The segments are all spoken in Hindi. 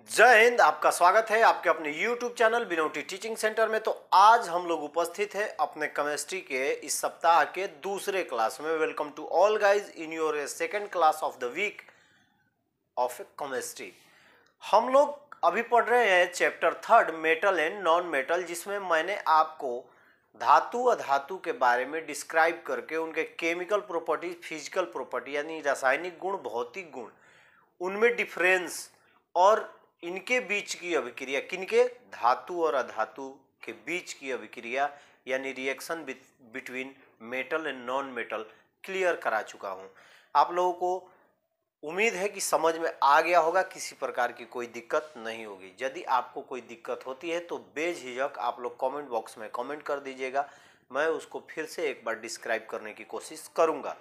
जय हिंद। आपका स्वागत है आपके अपने YouTube चैनल बिनौटी टीचिंग सेंटर में। तो आज हम लोग उपस्थित हैं अपने केमिस्ट्री के इस सप्ताह के दूसरे क्लास में। Welcome to all guys in your second class of the week of chemistry. हम लोग अभी पढ़ रहे हैं chapter 3 metal and non metal, जिसमें मैंने आपको धातु अधातु के बारे में डिस्क्राइब करके उनके केमिकल प्रॉपर्टी, फिजिकल प्रॉपर्टी यानी रासायनिक गुण, भौतिक गुण, उनमें डिफरेंस और इनके बीच की अभिक्रिया, किनके, धातु और अधातु के बीच की अभिक्रिया यानी reaction between metal and non metal clear करा चुका हूं। आप लोगों को उम्मीद है कि समझ में आ गया होगा, किसी प्रकार की कोई दिक्कत नहीं होगी। यदि आपको कोई दिक्कत होती है तो बेझिझक आप लोग कमेंट बॉक्स में कमेंट कर दीजिएगा, मैं उसको फिर से एक बार डिस्क्राइब करने की कोशिश करूंगा।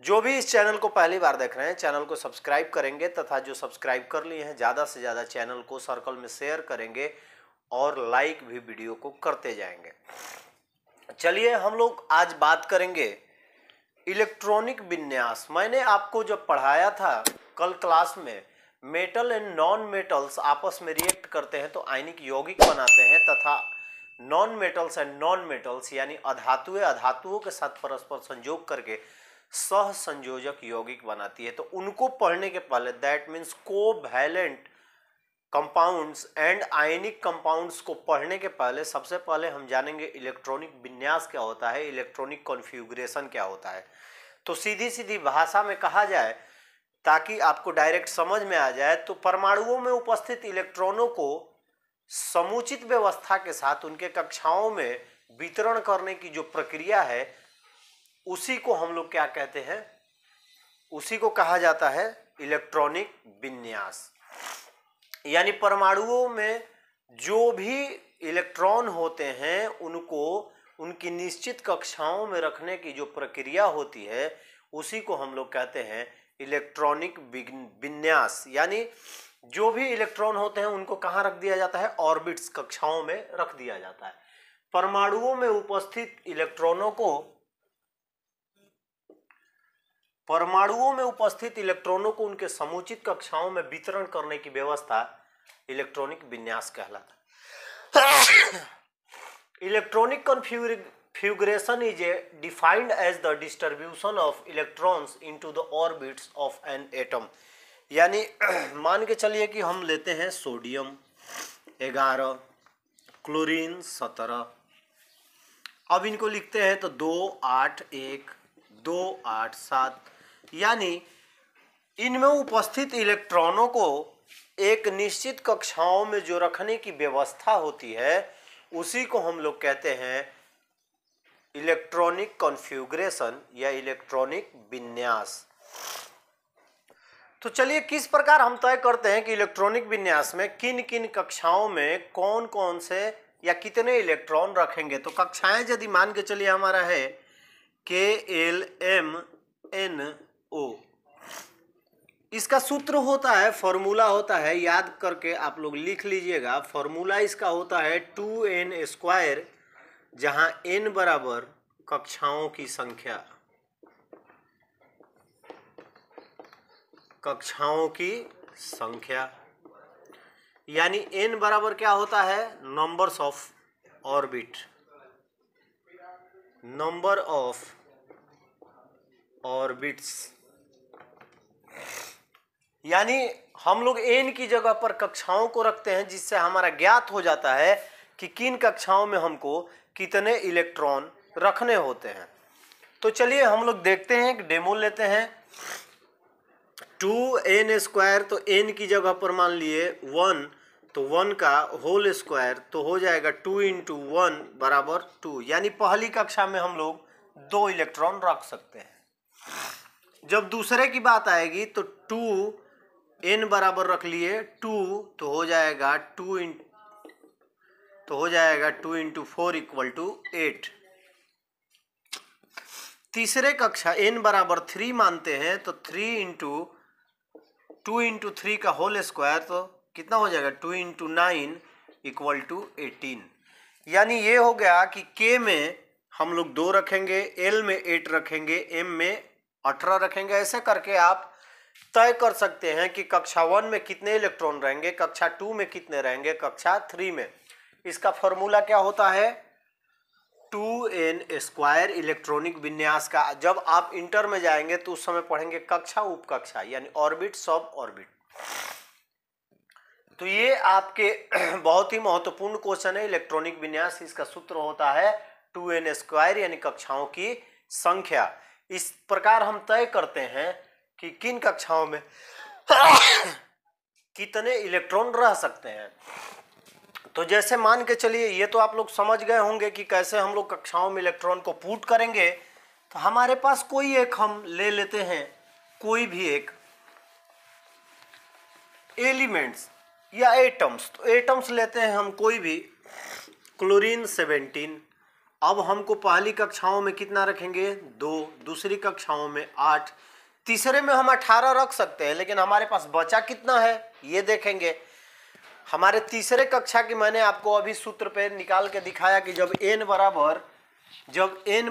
जो भी इस चैनल को पहली बार देख रहे हैं, चैनल को सब्सक्राइब करेंगे तथा जो सब्सक्राइब कर लिए हैं ज़्यादा से ज़्यादा चैनल को सर्कल में शेयर करेंगे और लाइक भी वीडियो को करते जाएंगे। चलिए हम लोग आज बात करेंगे इलेक्ट्रॉनिक विन्यास। मैंने आपको जब पढ़ाया था कल क्लास में, मेटल एंड नॉन मेटल्स आपस में रिएक्ट करते हैं तो आयनिक यौगिक बनाते हैं, तथा non metals and non metals यानी अधातुएं अधातुओं के साथ परस्पर संयोग करके सह संयोजक यौगिक बनाती है। तो उनको पढ़ने के पहले, that means covalent compounds and ionic compounds को पढ़ने के पहले सबसे पहले हम जानेंगे इलेक्ट्रॉनिक विन्यास क्या होता है, इलेक्ट्रॉनिक कॉन्फ़िगरेशन क्या होता है। तो सीधी सीधी भाषा में कहा जाए ताकि आपको डायरेक्ट समझ में आ जाए, तो परमाणुओं में उपस्थित इलेक्ट्रॉनों को समुचित व्यवस्था के साथ उनके कक्षाओं में वितरण करने की जो प्रक्रिया है उसी को हम लोग क्या कहते हैं, उसी को कहा जाता है इलेक्ट्रॉनिक विन्यास। यानी परमाणुओं में जो भी इलेक्ट्रॉन होते हैं उनको उनकी निश्चित कक्षाओं में रखने की जो प्रक्रिया होती है उसी को हम लोग कहते हैं इलेक्ट्रॉनिक विन्यास। यानी जो भी इलेक्ट्रॉन होते हैं उनको कहाँ रख दिया जाता है, ऑर्बिट्स, कक्षाओं में रख दिया जाता है। परमाणुओं में उपस्थित इलेक्ट्रॉनों को उनके समुचित कक्षाओं में वितरण करने की व्यवस्था इलेक्ट्रॉनिक विन्यास कहलाता है। Electronic configuration is defined as the distribution of electrons into the orbits of an atom. यानी मान के चलिए कि हम लेते हैं सोडियम 11, क्लोरीन 17, अब इनको लिखते हैं तो 2, 8, 1, 2, 8, 7। यानी इनमें उपस्थित इलेक्ट्रॉनों को एक निश्चित कक्षाओं में जो रखने की व्यवस्था होती है उसी को हम लोग कहते हैं इलेक्ट्रॉनिक कॉन्फ़िगरेशन या इलेक्ट्रॉनिक विन्यास। तो चलिए किस प्रकार हम तय करते हैं कि इलेक्ट्रॉनिक विन्यास में किन किन कक्षाओं में कौन कौन से या कितने इलेक्ट्रॉन रखेंगे। तो कक्षाएं यदि मान के चलिए हमारा है KLMNO, इसका सूत्र होता है, फॉर्मूला होता है, याद करके आप लोग लिख लीजिएगा। फॉर्मूला इसका होता है 2n², जहां n बराबर कक्षाओं की संख्या, यानी n बराबर क्या होता है, numbers of orbit, number of orbits. यानी हम लोग n की जगह पर कक्षाओं को रखते हैं, जिससे हमारा ज्ञात हो जाता है कि किन कक्षाओं में हमको कितने इलेक्ट्रॉन रखने होते हैं। तो चलिए हम लोग देखते हैं, एक डेमो लेते हैं। 2n², तो n की जगह पर मान लिए 1, तो 1 का होल स्क्वायर, तो हो जाएगा 2 × 1 बराबर 2। यानी पहली कक्षा में हम लोग 2 इलेक्ट्रॉन रख सकते हैं। जब दूसरे की बात आएगी तो 2n बराबर रख लिए 2, तो हो जाएगा 2 × 4 = 8। तीसरे कक्षा n बराबर 3 मानते हैं, तो 2 × 3 का होल स्क्वायर, तो कितना हो जाएगा, 2 × 9 = 18। यानी ये हो गया कि K में हम लोग 2 रखेंगे, L में 8 रखेंगे, M में 18 रखेंगे। ऐसे करके आप तय कर सकते हैं कि कक्षा 1 में कितने इलेक्ट्रॉन रहेंगे, कक्षा 2 में कितने रहेंगे, कक्षा 3 में। इसका फॉर्मूला क्या होता है, 2n² इलेक्ट्रॉनिक विन्यास का। जब आप इंटर में जाएंगे तो उस समय पढ़ेंगे कक्षा उपकक्षा यानी ऑर्बिट सब ऑर्बिट। तो ये आपके बहुत ही महत्वपूर्ण क्वेश्चन है इलेक्ट्रॉनिक विन्यास। इसका सूत्र होता है 2n² यानी कक्षाओं की संख्या। इस प्रकार हम तय करते हैं कि किन कक्षाओं में कितने इलेक्ट्रॉन रह सकते हैं। तो जैसे मान के चलिए, ये तो आप लोग समझ गए होंगे कि कैसे हम लोग कक्षाओं में इलेक्ट्रॉन को पुट करेंगे। तो हमारे पास कोई एक हम ले लेते हैं, कोई भी एक एलिमेंट्स या एटम्स। तो एटम्स लेते हैं हम कोई भी, क्लोरीन 17। अब हमको पहली कक्षाओं में कितना रखेंगे, 2, दूसरी कक्षाओं में 8, तीसरे में हम 18 रख सकते हैं, लेकिन हमारे पास बचा कितना है ये देखेंगे। हमारे तीसरे कक्षा की मैंने आपको अभी सूत्र पे निकाल के दिखाया कि जब n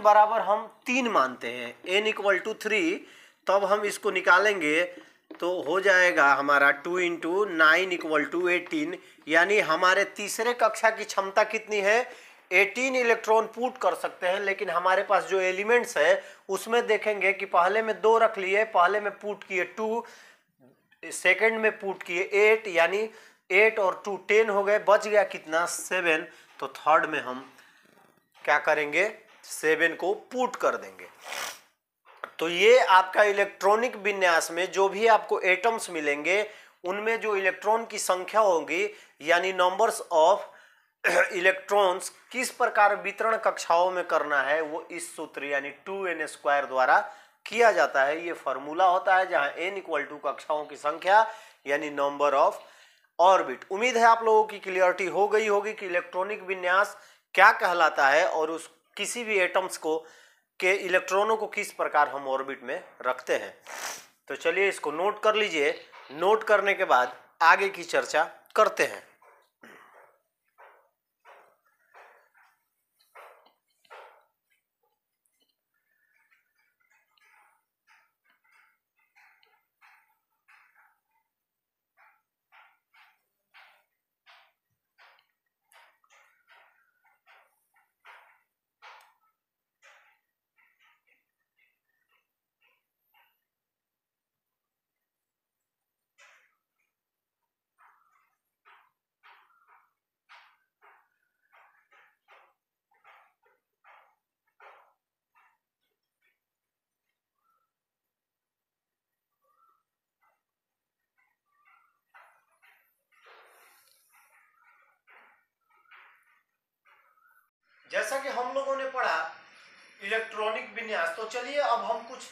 बराबर हम 3 मानते हैं, n = 3, तब हम इसको निकालेंगे तो हो जाएगा हमारा 2 × 9 = 18। यानी हमारे तीसरे कक्षा की क्षमता कितनी है, 18 इलेक्ट्रॉन पुट कर सकते हैं। लेकिन हमारे पास जो एलिमेंट्स है उसमें देखेंगे कि पहले में 2 रख लिए, पहले में पुट किए 2, सेकंड में पुट किए 8, यानी 8 और 2 10 हो गए, बच गया कितना, 7। तो थर्ड में हम क्या करेंगे, 7 को पुट कर देंगे। तो ये आपका इलेक्ट्रॉनिक विन्यास में जो भी आपको एटम्स मिलेंगे उनमें जो इलेक्ट्रॉन की संख्या होगी यानी नंबर्स ऑफ इलेक्ट्रॉन्स किस प्रकार वितरण कक्षाओं में करना है, वो इस सूत्र यानी 2n² द्वारा किया जाता है। ये फॉर्मूला होता है जहां n = कक्षाओं की संख्या यानी नंबर ऑफ ऑर्बिट। उम्मीद है आप लोगों की क्लियरिटी हो गई होगी कि इलेक्ट्रॉनिक विन्यास क्या कहलाता है और उस किसी भी एटम्स को के इलेक्ट्रॉनों को किस प्रकार हम ऑर्बिट में रखते हैं। तो चलिए इसको नोट कर लीजिए। नोट करने के बाद आगे की चर्चा करते हैं। जैसा कि हम लोगों ने पढ़ा इलेक्ट्रॉनिक विन्यास, तो चलिए अब हम कुछ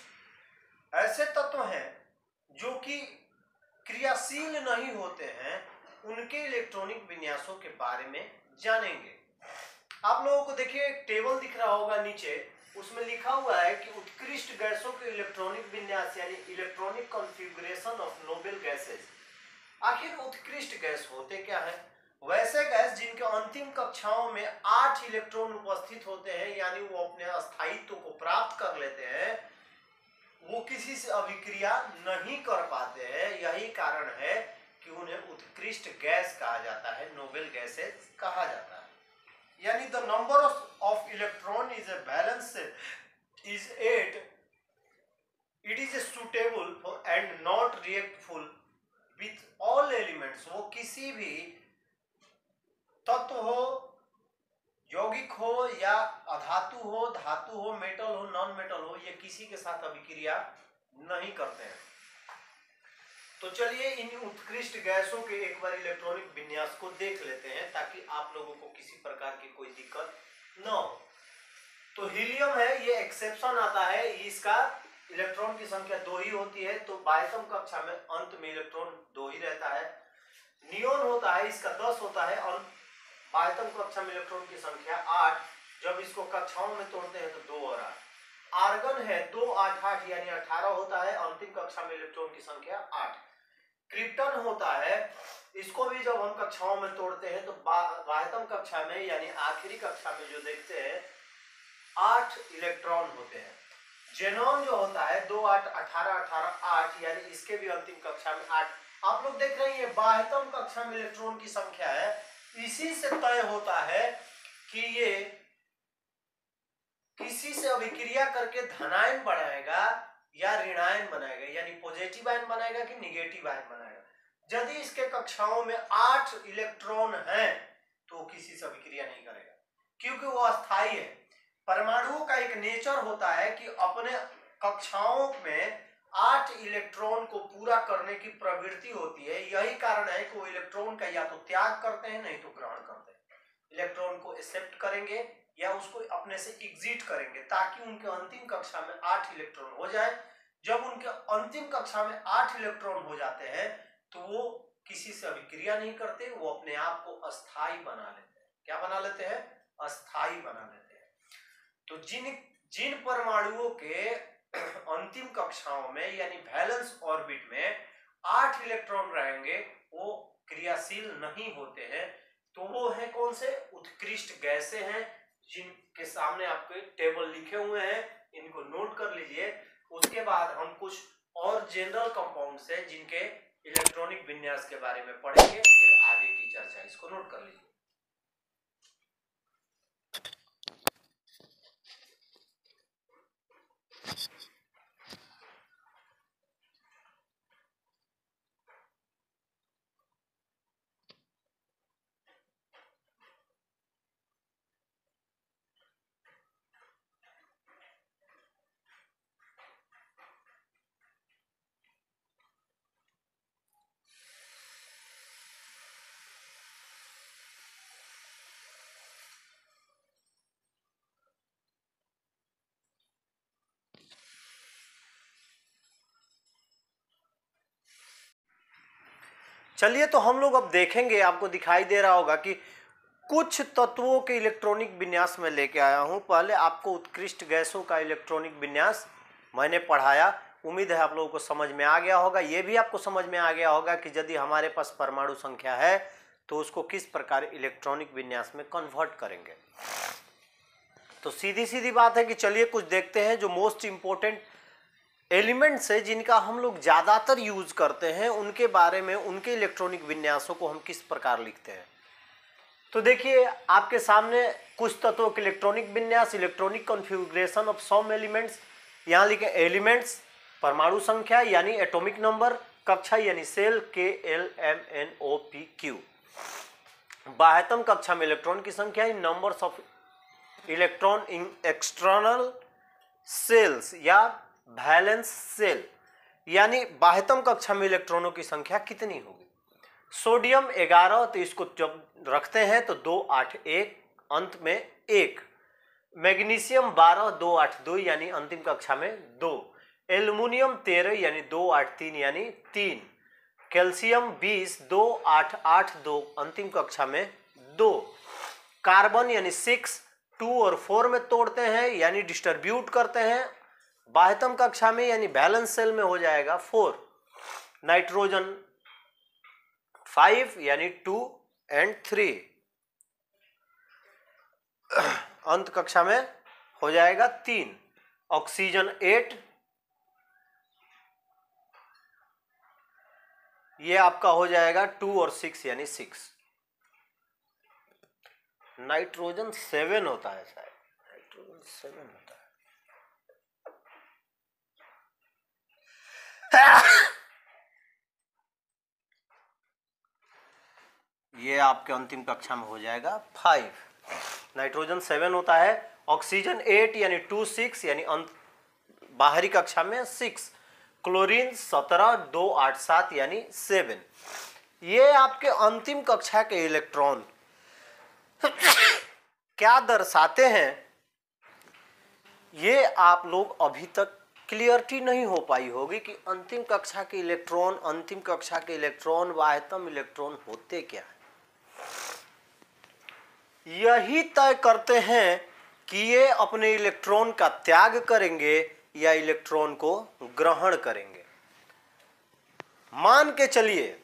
ऐसे तत्व हैं जो कि क्रियाशील नहीं होते हैं उनके इलेक्ट्रॉनिक विन्यासों के बारे में जानेंगे। आप लोगों को देखिए एक टेबल दिख रहा होगा नीचे, उसमें लिखा हुआ है कि उत्कृष्ट गैसों के इलेक्ट्रॉनिक विन्यास यानी electronic configuration of noble gases. आखिर उत्कृष्ट गैस होते क्या है, वैसे गैस जिनके अंतिम कक्षाओं में 8 इलेक्ट्रॉन उपस्थित होते हैं यानी वो अपने अस्थायित्व को प्राप्त कर लेते हैं, वो किसी से अभिक्रिया नहीं कर पाते हैं। यही कारण है कि उन्हें उत्कृष्ट गैस कहा जाता है, नोबेल गैसेस कहा जाता है। यानी the number of electron is a balance is 8, it is suitable and not reactful with all elements. वो किसी भी तत्व हो, यौगिक हो या अधातु हो, धातु हो, मेटल हो, नॉन मेटल हो, ये किसी के साथ अभिक्रिया नहीं करते हैं। तो चलिए इन उत्कृष्ट गैसों के एक बार इलेक्ट्रॉनिक विन्यास को देख लेते हैं ताकि आप लोगों को किसी प्रकार की कोई दिक्कत न हो। तो हीलियम है, ये एक्सेप्शन आता है, इसका इलेक्ट्रॉन की संख्या 2 ही होती है, तो 22वीं कक्षा में अंत में इलेक्ट्रॉन 2 ही रहता है। नियोन होता है, इसका 10 होता है और 22वीं कक्षा में इलेक्ट्रॉन की संख्या 8। जब इसको कक्षाओं में तोड़ते हैं तो 2 और 8। आर्गन है 2 8 8 यानी 18 होता है, अंतिम कक्षा में इलेक्ट्रॉन की संख्या 8। क्रिप्टन होता है, इसको भी जब हम कक्षाओं में तोड़ते हैं तो 22वीं कक्षा में यानी आखिरी कक्षा में जो देखते हैं 8 इलेक्ट्रॉन होते हैं। जेनॉन जो होता है 2 8 18 18 8, यानी इसके भी अंतिम कक्षा में 8। आप लोग देख रहे हैं ये बाह्यतम कक्षा में इलेक्ट्रॉन की संख्या है। इसी से तय होता है कि ये किसी से अभिक्रिया करके धनायन बनाएगा या ऋणायन बनाएगा, यानी पॉजिटिव आयन बनाएगा कि निगेटिव आयन बनाएगा। यदि इसके कक्षाओं में 8 इलेक्ट्रॉन हैं तो किसी से अभिक्रिया नहीं करेगा, क्योंकि वो अस्थाई है। परमाणुओं का एक नेचर होता है कि अपने कक्षाओं में 8 इलेक्ट्रॉन को पूरा करने की प्रवृत्ति होती है। यही कारण है कि वो इलेक्ट्रॉन का या तो त्याग करते हैं, नहीं तो ग्रहण करते हैं। इलेक्ट्रॉन को एक्सेप्ट करेंगे या उसको अपने से एग्जिट करेंगे, ताकि उनके अंतिम कक्षा में 8 इलेक्ट्रॉन हो जाए। जब उनके अंतिम कक्षा में 8 इलेक्ट्रॉन हो जाते हैं तो वो किसी से अभिक्रिया नहीं करते, वो अपने आप को अस्थाई बना लेते हैं। क्या बना लेते हैं? अस्थाई बना लेते हैं। तो जिन परमाणुओं के अंतिम कक्षाओं में यानी वैलेंस ऑर्बिट में 8 इलेक्ट्रॉन रहेंगे वो क्रियाशील नहीं होते हैं। तो वो है कौन से? उत्कृष्ट गैसें हैं, जिनके सामने आपके टेबल लिखे हुए हैं, इनको नोट कर लीजिए। उसके बाद हम कुछ और जनरल कंपाउंड से जिनके इलेक्ट्रॉनिक विन्यास के बारे में पढ़ेंगे, फिर आगे की चर्चा। इसको नोट कर लीजिए। चलिए, तो हम लोग अब देखेंगे, आपको दिखाई दे रहा होगा कि कुछ तत्वों के इलेक्ट्रॉनिक विन्यास में लेके आया हूं। पहले आपको उत्कृष्ट गैसों का इलेक्ट्रॉनिक विन्यास मैंने पढ़ाया। उम्मीद है आप लोगों को समझ में आ गया होगा। यह भी आपको समझ में आ गया होगा कि यदि हमारे पास परमाणु संख्या है तो उसको किस प्रकार इलेक्ट्रॉनिक विन्यास में कन्वर्ट करेंगे। तो सीधी सीधी बात है कि चलिए कुछ देखते हैं जो मोस्ट इंपॉर्टेंट एलिमेंट्स है जिनका हम लोग ज़्यादातर यूज करते हैं, उनके बारे में, उनके इलेक्ट्रॉनिक विन्यासों को हम किस प्रकार लिखते हैं। तो देखिए आपके सामने कुछ तत्वों के इलेक्ट्रॉनिक विन्यास, electronic configuration of some elements. यहाँ लिखे एलिमेंट्स, परमाणु संख्या यानी एटॉमिक नंबर, कक्षा यानी सेल KLMNOPQ, बाह्यतम कक्षा में इलेक्ट्रॉन की संख्या, numbers of electron in external shells or valence shell, यानी बाह्यतम कक्षा में इलेक्ट्रॉनों की संख्या कितनी होगी। सोडियम 11, तो इसको जब रखते हैं तो 2 8 1, अंत में 1। मैग्नीशियम 12 2 8 2, यानी अंतिम कक्षा में 2। एल्युमिनियम 13 यानी 2 8 3 यानी 3। कैल्शियम 20 2 8 8 2, अंतिम कक्षा में 2। कार्बन यानी 6 2 और 4 में तोड़ते हैं यानी डिस्ट्रीब्यूट करते हैं, बाह्यतम कक्षा में यानी बैलेंस सेल में हो जाएगा 4। नाइट्रोजन 5 यानी 2 और 3, अंत कक्षा में हो जाएगा 3। ऑक्सीजन 8, ये आपका हो जाएगा 2 और 6 यानी 6। नाइट्रोजन 7 होता है शायद, नाइट्रोजन 7 होता है। ये आपके अंतिम कक्षा में हो जाएगा 5। नाइट्रोजन 7 होता है। ऑक्सीजन 8 यानी 2 6 यानी बाहरी कक्षा में 6। क्लोरीन 17 2 8 7 यानी 7। ये आपके अंतिम कक्षा के इलेक्ट्रॉन क्या दर्शाते हैं, ये आप लोग अभी तक क्लियरिटी नहीं हो पाई होगी कि अंतिम कक्षा के इलेक्ट्रॉन, अंतिम कक्षा के इलेक्ट्रॉन, बाह्यतम इलेक्ट्रॉन होते क्या है। यही तय करते हैं कि ये अपने इलेक्ट्रॉन का त्याग करेंगे या इलेक्ट्रॉन को ग्रहण करेंगे। मान के चलिए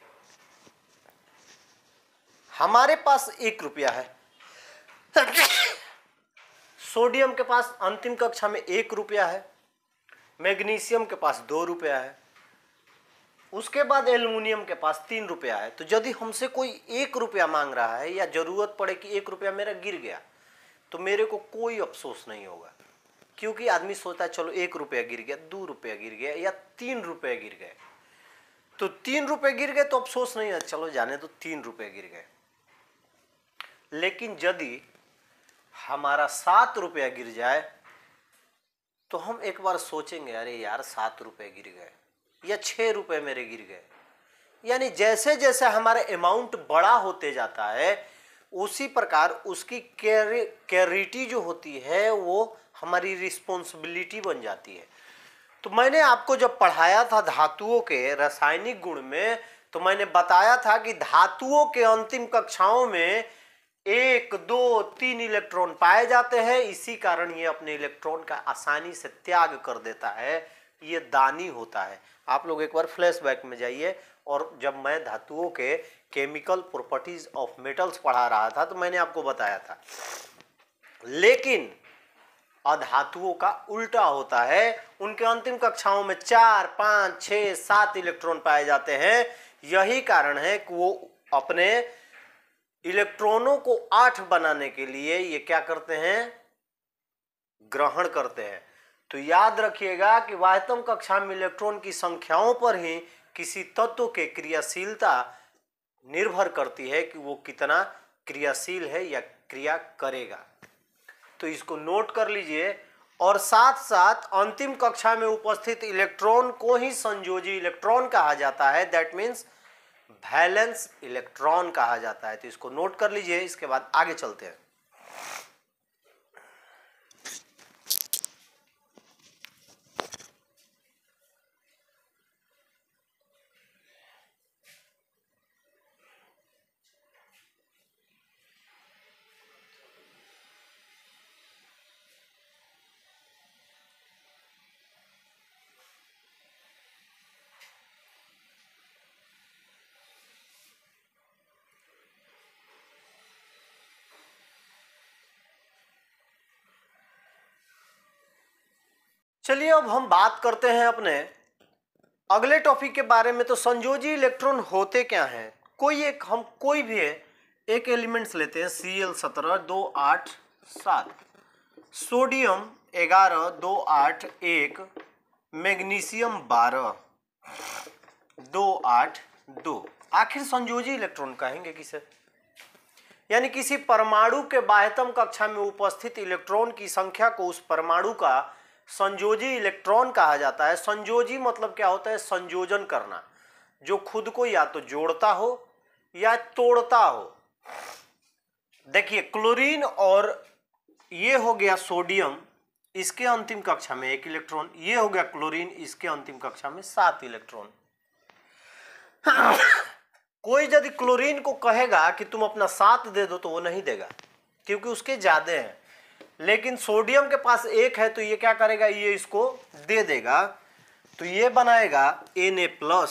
हमारे पास 1 रुपया है, सोडियम के पास अंतिम कक्षा में 1 रुपया है, मैग्नीशियम के पास 2 रुपया है, उसके बाद एल्युमिनियम के पास 3 रुपया है। तो यदि हमसे कोई 1 रुपया मांग रहा है या जरूरत पड़े कि 1 रुपया मेरा गिर गया, तो मेरे को कोई अफसोस नहीं होगा, क्योंकि आदमी सोचता है चलो 1 रुपया गिर गया, 2 रुपया गिर गया या 3 रुपये गिर गए, तो 3 रुपये गिर गए तो अफसोस नहीं है, चलो जाने तो 3 रुपये गिर गए। लेकिन यदि हमारा 7 रुपया गिर जाए तो हम एक बार सोचेंगे अरे यार 7 रुपये गिर गए या 6 रुपये मेरे गिर गए। यानी जैसे जैसे हमारा अमाउंट बड़ा होते जाता है उसी प्रकार उसकी कैरिटी जो होती है वो हमारी रिस्पॉन्सिबिलिटी बन जाती है। तो मैंने आपको जब पढ़ाया था धातुओं के रासायनिक गुण में, तो मैंने बताया था कि धातुओं के अंतिम कक्षाओं में 1, 2, 3 इलेक्ट्रॉन पाए जाते हैं, इसी कारण ये अपने इलेक्ट्रॉन का आसानी से त्याग कर देता है, ये दानी होता है। आप लोग एक बार फ्लैशबैक में जाइए, और जब मैं धातुओं के केमिकल प्रॉपर्टीज ऑफ मेटल्स पढ़ा रहा था तो मैंने आपको बताया था। लेकिन अधातुओं का उल्टा होता है, उनके अंतिम कक्षाओं में 4, 5, 6, 7 इलेक्ट्रॉन पाए जाते हैं। यही कारण है कि वो अपने इलेक्ट्रॉनों को 8 बनाने के लिए ये क्या करते हैं, ग्रहण करते हैं। तो याद रखिएगा कि वाह्यतम कक्षा में इलेक्ट्रॉन की संख्याओं पर ही किसी तत्व के क्रियाशीलता निर्भर करती है कि वो कितना क्रियाशील है या क्रिया करेगा। तो इसको नोट कर लीजिए। और साथ साथ अंतिम कक्षा में उपस्थित इलेक्ट्रॉन को ही संयोजी इलेक्ट्रॉन कहा जाता है, दैट मीन्स वैलेंस इलेक्ट्रॉन कहा जाता है। तो इसको नोट कर लीजिए, इसके बाद आगे चलते हैं। चलिए अब हम बात करते हैं अपने अगले टॉपिक के बारे में। तो संयोजी इलेक्ट्रॉन होते क्या हैं। कोई भी एक एलिमेंट्स लेते हैं, Cl17 2 8 7, सोडियम 11 2 8 1, मैग्नीशियम 12 2 8 2। आखिर संयोजी इलेक्ट्रॉन कहेंगे किसे, यानी किसी परमाणु के बाह्यतम कक्षा में उपस्थित इलेक्ट्रॉन की संख्या को उस परमाणु का संयोजी इलेक्ट्रॉन कहा जाता है। संयोजी मतलब क्या होता है, संयोजन करना, जो खुद को या तो जोड़ता हो या तोड़ता हो। देखिए क्लोरीन और ये हो गया सोडियम, इसके अंतिम कक्षा में 1 इलेक्ट्रॉन, ये हो गया क्लोरीन, इसके अंतिम कक्षा में 7 इलेक्ट्रॉन। कोई यदि क्लोरीन को कहेगा कि तुम अपना 7 दे दो तो वो नहीं देगा, क्योंकि उसके ज्यादा हैं। लेकिन सोडियम के पास 1 है तो ये क्या करेगा, ये इसको दे देगा, तो ये बनाएगा Na+,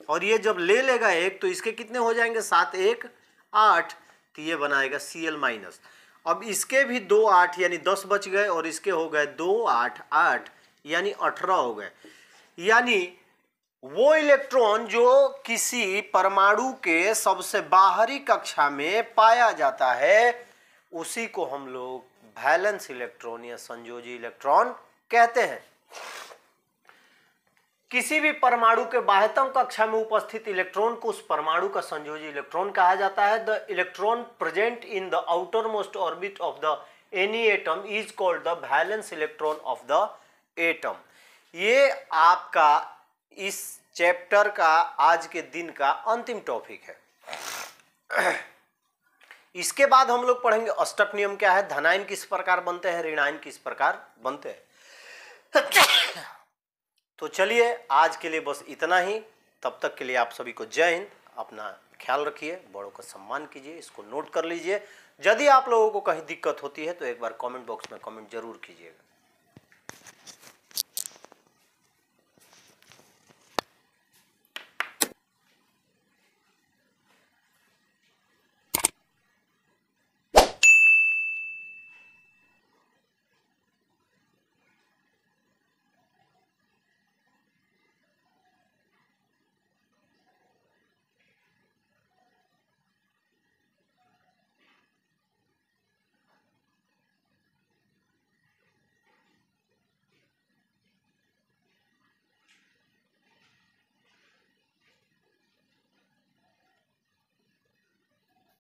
और ये जब ले लेगा 1 तो इसके कितने हो जाएंगे, 7 1 8, तो ये बनाएगा Cl-। अब इसके भी 2 8 यानी 10 बच गए, और इसके हो गए 2 8 8 यानी 18 हो गए। यानी वो इलेक्ट्रॉन जो किसी परमाणु के सबसे बाहरी कक्षा में पाया जाता है उसी को हम लोग वैलेंस इलेक्ट्रॉन या संयोजी इलेक्ट्रॉन कहते हैं। किसी भी परमाणु के बाह्यतम कक्षा में उपस्थित इलेक्ट्रॉन को उस परमाणु का संयोजी इलेक्ट्रॉन कहा जाता है। The electron present in the outer most orbit of the any atom is called the valence electron of the atom. ये आपका इस चैप्टर का आज के दिन का अंतिम टॉपिक है। इसके बाद हम लोग पढ़ेंगे अष्टक नियम क्या है, धनायन किस प्रकार बनते हैं, ऋणायन किस प्रकार बनते हैं। तो चलिए आज के लिए बस इतना ही। तब तक के लिए आप सभी को जय हिंद। अपना ख्याल रखिए, बड़ों का सम्मान कीजिए, इसको नोट कर लीजिए। यदि आप लोगों को कहीं दिक्कत होती है तो एक बार कमेंट बॉक्स में कमेंट जरूर कीजिएगा।